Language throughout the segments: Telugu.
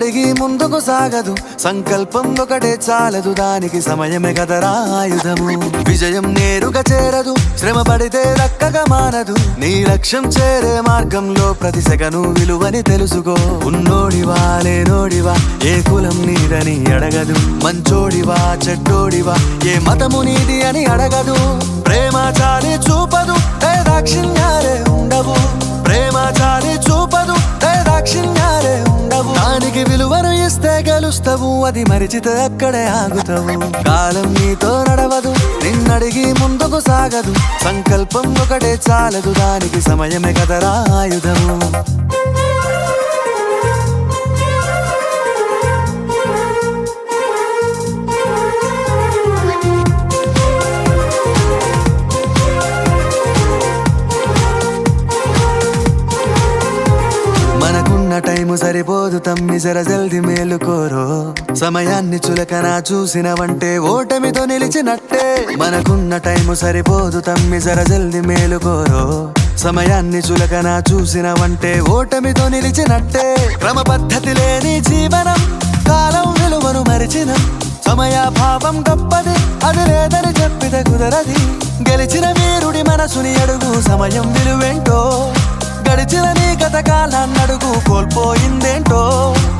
నిన్నడిగి ముందుకు సాగదు, సంకల్పం ఒకటే చాలదు, దానికి సమయమే కదరా ఆయుధము. విజయం నేరుగా చేరదు, శ్రమ పడితే దక్కగా మానదు. నీ లక్ష్యం చేరే మార్గంలో ప్రతి సెకను విలువని తెలుసుకో. ఉన్నోడివా లేనోడివా, ఏ కులం నీదని అడగదు. మంచోడివా చెడ్డోడివా, ఏ మతము నీది అని అడగదు. ప్రేమ చాలి చూపదు, దాక్షిణ్యాలే ఉండవు. ప్రేమ చాలి చూపదు, దాక్షిణ్యాలే ఉండవు. దానికి విలువను ఇస్తే గెలుస్తావు, అది మరిచితే అక్కడే ఆగుతావు. కాలం నీతో నడవదు, నిన్నడిగి ముందుకు సాగదు. సంకల్పం ఒకటే చాలదు, దానికి సమయమే కదరా ఆయుధము. టైము సరిపోదు తమ్మి, జర జల్ది మేలుకోరో. సమయాన్ని చులకన చూసినవంటే ఓటమితో నిలిచినట్టే. మనకున్న టైము సరిపోదు తమ్మి, జర జల్ది మేలుకోరో. సమయాన్ని చులకన చూసినవంటే ఓటమితో నిలిచినట్టే. క్రమ పద్ధతి లేని జీవనం, కాలం విలువను మరిచిన. సమయాభావం గొప్పది, అది లేదని చెప్పితే కుదరది. గెలిచిన వీరుడి మనసుని అడుగు, సమయం విలువేంటో. గడిచిన నీ గత కాలాన్నడుగు, కోల్పోయిందేంటో.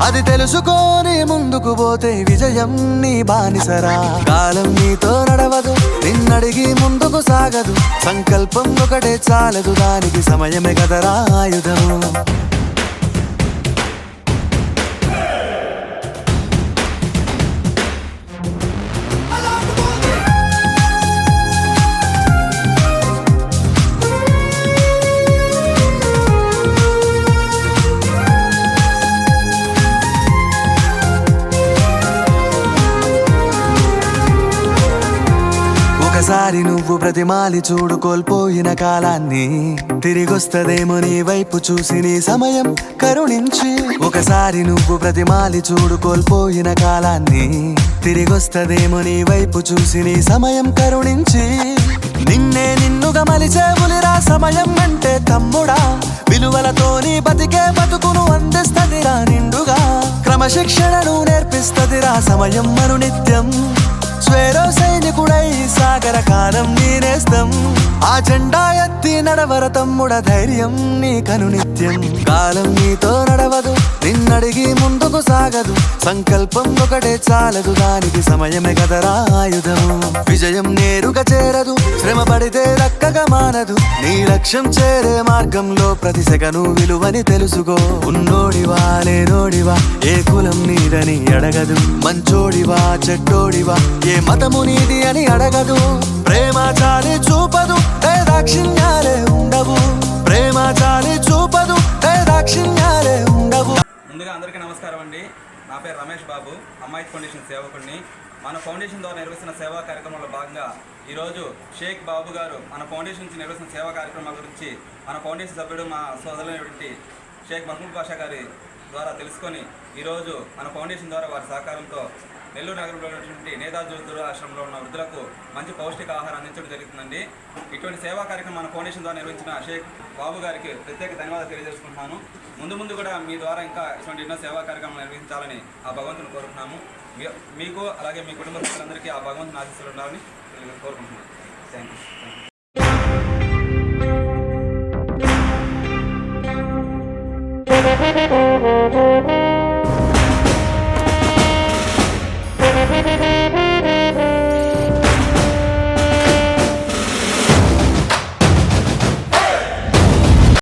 అది తెలుసుకొని ముందుకు పోతే విజయం నీ బానిసరా. కాలం నీతో నడవదు, నిన్నడిగి ముందుకు సాగదు. సంకల్పం ఒకటే చాలదు, దానికి సమయమే కదరా ఆయుధము. ఒకసారి నువ్వు ప్రతిమాలి చూడు కోల్పోయిన కాలాన్ని, తిరిగొస్తదేమో నీ వైపు చూసి నీ సమయం కరుణించి. ఒకసారి నువ్వు ప్రతిమాలి చూడు కోల్పోయిన కాలాన్ని, తిరిగొస్తదేమో నీ వైపు చూసి నీ సమయం కరుణించి. నిన్నే నిన్నుగా మలిచేవులిరా సమయం అంటే తమ్ముడా. విలువలతోని బతికే బతుకును అందిస్తదిరా నిండుగా. క్రమశిక్షణను నేర్పిస్తదిరా సమయం మను నిత్యం. స్వేరో సైనికుడై సాగర కాలం నీనేస్తం. ఆ జెండా ఎత్తి నడవర తమ్ముడ, ధైర్యం నీ కను నిత్యం. కాలం నీతో నడవదు, నిన్నడిగి ముందుకు సాగదు. సంకల్పం ఒకటే చాలదు, దానికి సమయమే కదరా ఆయుధము. విజయం నేరుగా చేరదు, శ్రమ పడితే దక్కగా మానదు. నీ లక్ష్యం చేరే మార్గంలో ప్రతి సెకను విలువని తెలుసుకో. ఉన్నోడివా లేనోడివా, ఏ కులం నీదని అడగదు. మంచోడివా చెడ్డోడివా, ఏ మతము నీది అని అడగదు. ప్రేమ చాలి చూపదు, దాక్షిణ్యాలే ఉండవు. ప్రేమ చాలి చూపదు, దాక్షిణ్యాలే ఉండవు. ముందుగా అందరికీ నమస్కారం అండి. నా పేరు రమేష్ బాబు, అమ్మాయి ఫౌండేషన్ సేవకుడిని. మన ఫౌండేషన్ ద్వారా నిర్వహిస్తున్న సేవా కార్యక్రమంలో భాగంగా ఈరోజు షేక్ బాబు గారు మన ఫౌండేషన్ నుంచి నిర్వహిస్తున్న సేవా కార్యక్రమాల గురించి మన ఫౌండేషన్ సభ్యుడు మా సోదరులైనటువంటి షేక్ మహమూద్ బాషా గారి ద్వారా తెలుసుకొని ఈరోజు మన ఫౌండేషన్ ద్వారా వారి సహకారంతో నెల్లూరు నగరంలో ఉన్నటువంటి నేతాజీ ఆశ్రమంలో ఉన్న వృద్ధులకు మంచి పౌష్టిక ఆహారం అందించడం జరుగుతుందండి. ఇటువంటి సేవా కార్యక్రమం మన ఫౌండేషన్ ద్వారా నిర్వహించిన షేక్ బాబు గారికి ప్రత్యేక ధన్యవాదాలు తెలియజేసుకుంటున్నాను. ముందు కూడా మీ ద్వారా ఇంకా ఇటువంటి ఎన్నో సేవా కార్యక్రమాలు నిర్వహించాలని ఆ భగవంతుని కోరుకుంటున్నాము. మీకు అలాగే మీ కుటుంబ సభ్యులందరికీ ఆ భగవంతుని ఆశీస్సులు ఉండాలని కోరుకుంటున్నాను. Thank you.